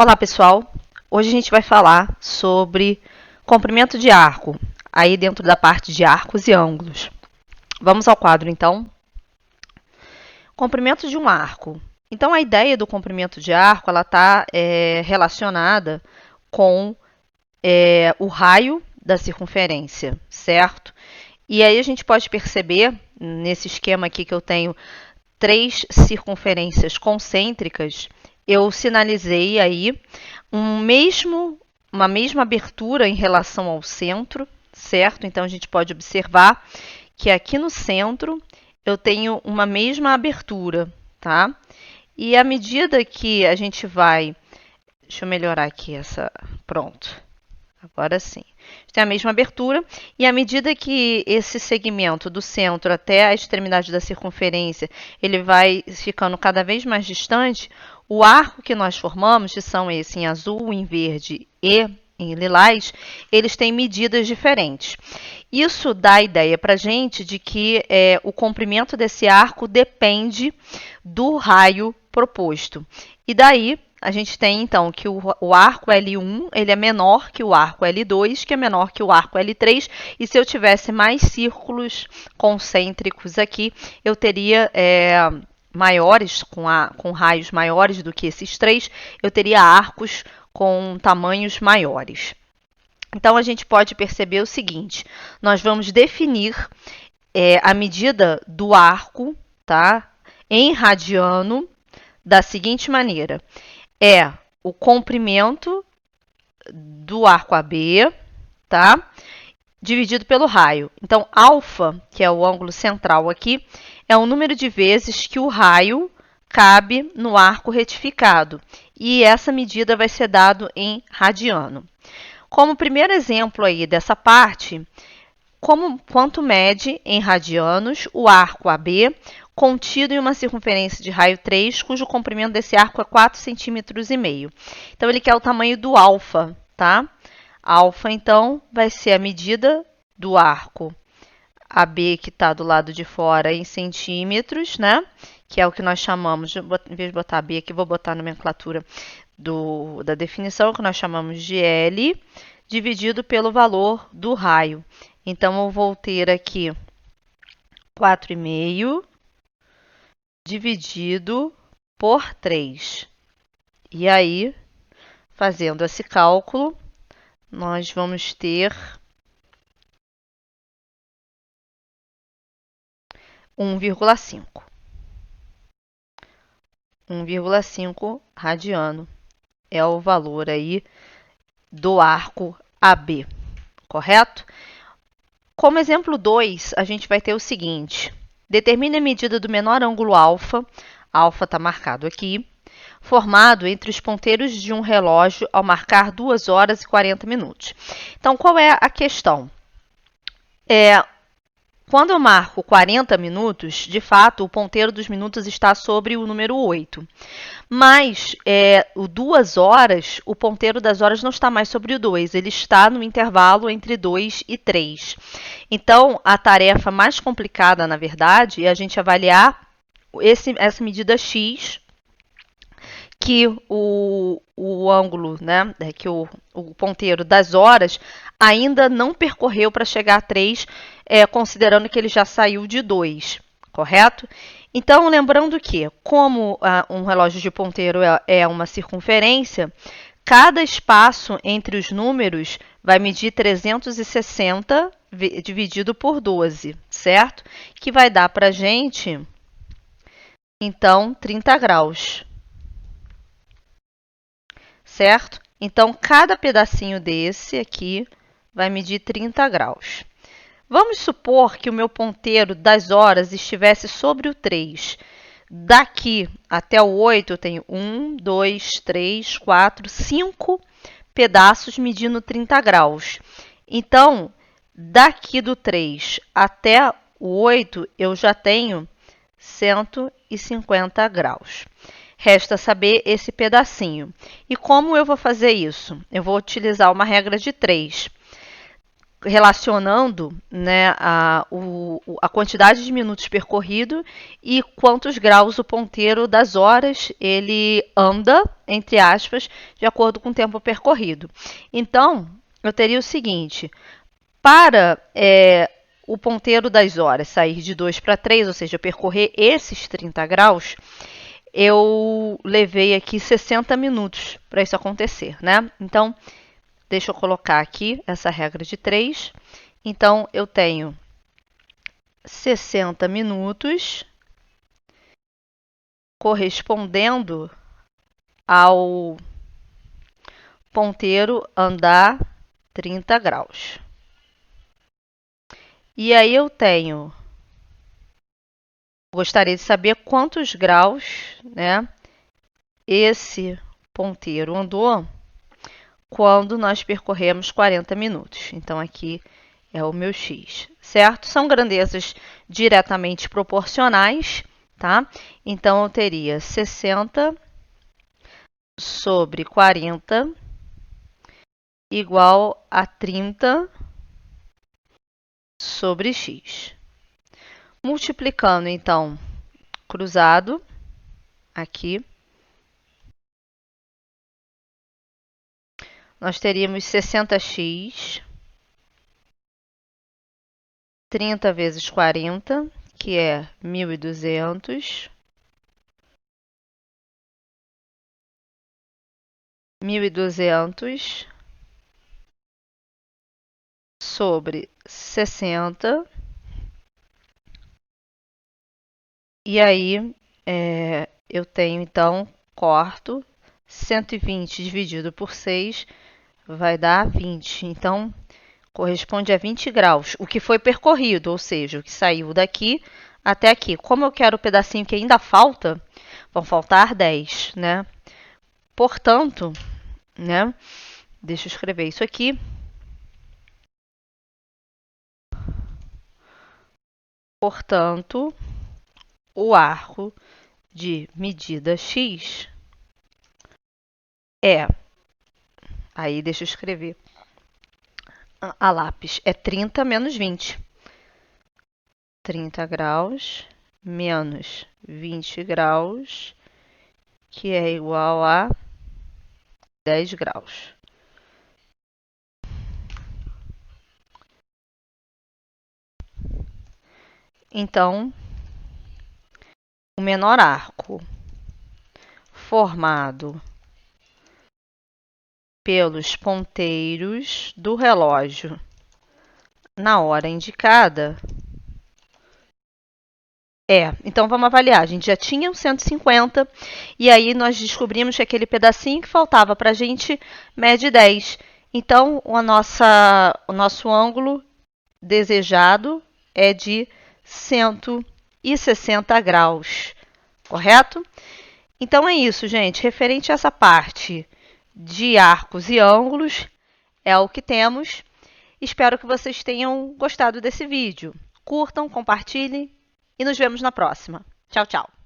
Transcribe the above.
Olá, pessoal! Hoje a gente vai falar sobre comprimento de arco, aí dentro da parte de arcos e ângulos. Vamos ao quadro, então. Comprimento de um arco. Então, a ideia do comprimento de arco está relacionada com o raio da circunferência, certo? E aí a gente pode perceber, nesse esquema aqui que eu tenho, 3 circunferências concêntricas, eu sinalizei aí uma mesma abertura em relação ao centro, certo? Então, a gente pode observar que aqui no centro eu tenho uma mesma abertura, tá? E à medida que a gente vai... Deixa eu melhorar aqui essa... Pronto. Agora sim. Tem a mesma abertura e à medida que esse segmento do centro até a extremidade da circunferência ele vai ficando cada vez mais distante, o arco que nós formamos, que são esse em azul, em verde e em lilás, eles têm medidas diferentes. Isso dá a ideia para a gente de que o comprimento desse arco depende do raio proposto. E daí a gente tem, então, que o arco L1 ele é menor que o arco L2, que é menor que o arco L3. E se eu tivesse mais círculos concêntricos aqui, eu teria maiores, com raios maiores do que esses 3, eu teria arcos com tamanhos maiores. Então, a gente pode perceber o seguinte, nós vamos definir a medida do arco, tá, em radiano da seguinte maneira. É o comprimento do arco AB, tá? Dividido pelo raio. Então, alfa, que é o ângulo central aqui, é o número de vezes que o raio cabe no arco retificado. E essa medida vai ser dado em radiano. Como primeiro exemplo aí dessa parte, quanto mede em radianos o arco AB contido em uma circunferência de raio 3, cujo comprimento desse arco é 4,5 cm. Então, ele quer o tamanho do alfa, tá? Alfa, então, vai ser a medida do arco AB, que está do lado de fora, em centímetros, né? Que é o que nós chamamos, em vez de botar B aqui, vou botar a nomenclatura da definição, que nós chamamos de L, dividido pelo valor do raio. Então, eu vou ter aqui 4,5 dividido por 3. E aí, fazendo esse cálculo, nós vamos ter 1,5. 1,5 radiano é o valor aí do arco AB, correto? Como exemplo 2, a gente vai ter o seguinte. Determine a medida do menor ângulo alfa, alfa está marcado aqui, formado entre os ponteiros de um relógio ao marcar 2 horas e 40 minutos. Então, qual é a questão? Quando eu marco 40 minutos, de fato, o ponteiro dos minutos está sobre o número 8. Mas, o 2 horas, o ponteiro das horas não está mais sobre o 2, ele está no intervalo entre 2 e 3. Então, a tarefa mais complicada, na verdade, é a gente avaliar essa medida X, que o ângulo, né, que o ponteiro das horas ainda não percorreu para chegar a 3, considerando que ele já saiu de 2, correto? Então, lembrando que, como um relógio de ponteiro é uma circunferência, cada espaço entre os números vai medir 360 dividido por 12, certo? Que vai dar para a gente, então, 30 graus. Certo? Então, cada pedacinho desse aqui vai medir 30 graus. Vamos supor que o meu ponteiro das horas estivesse sobre o 3. Daqui até o 8, eu tenho 1, 2, 3, 4, 5 pedaços medindo 30 graus. Então, daqui do 3 até o 8, eu já tenho 150 graus. Resta saber esse pedacinho. E como eu vou fazer isso? Eu vou utilizar uma regra de 3. relacionando, né, a quantidade de minutos percorrido e quantos graus o ponteiro das horas ele anda, entre aspas, de acordo com o tempo percorrido. Então, eu teria o seguinte, para o ponteiro das horas sair de 2 para 3, ou seja, percorrer esses 30 graus, eu levei aqui 60 minutos para isso acontecer, né? Então, deixa eu colocar aqui essa regra de 3. Então, eu tenho 60 minutos correspondendo ao ponteiro andar 30 graus. E aí eu tenho... Gostaria de saber quantos graus, né, esse ponteiro andou quando nós percorremos 40 minutos. Então, aqui é o meu x, certo? São grandezas diretamente proporcionais, tá? Então, eu teria 60 sobre 40 igual a 30 sobre x. Multiplicando, então, cruzado, aqui, nós teríamos 60x, 30 vezes 40, que é 1.200, 1.200 sobre 60, e aí eu tenho, então, corto, 120 dividido por 6 vai dar 20. Então, corresponde a 20 graus, o que foi percorrido, ou seja, o que saiu daqui até aqui. Como eu quero o pedacinho que ainda falta, vão faltar 10, né? Portanto, né? Deixa eu escrever isso aqui. Portanto, o arco de medida x é... Aí, deixa eu escrever a lápis. É 30 menos 20. 30 graus menos 20 graus, que é igual a 10 graus. Então, o menor arco formado pelos ponteiros do relógio na hora indicada então vamos avaliar. A gente já tinha o 150 e aí nós descobrimos que aquele pedacinho que faltava para a gente mede 10. Então, o nosso ângulo desejado é de 160 graus, correto? Então é isso, gente. Referente a essa parte de arcos e ângulos, é o que temos. Espero que vocês tenham gostado desse vídeo. Curtam, compartilhem e nos vemos na próxima. Tchau, tchau!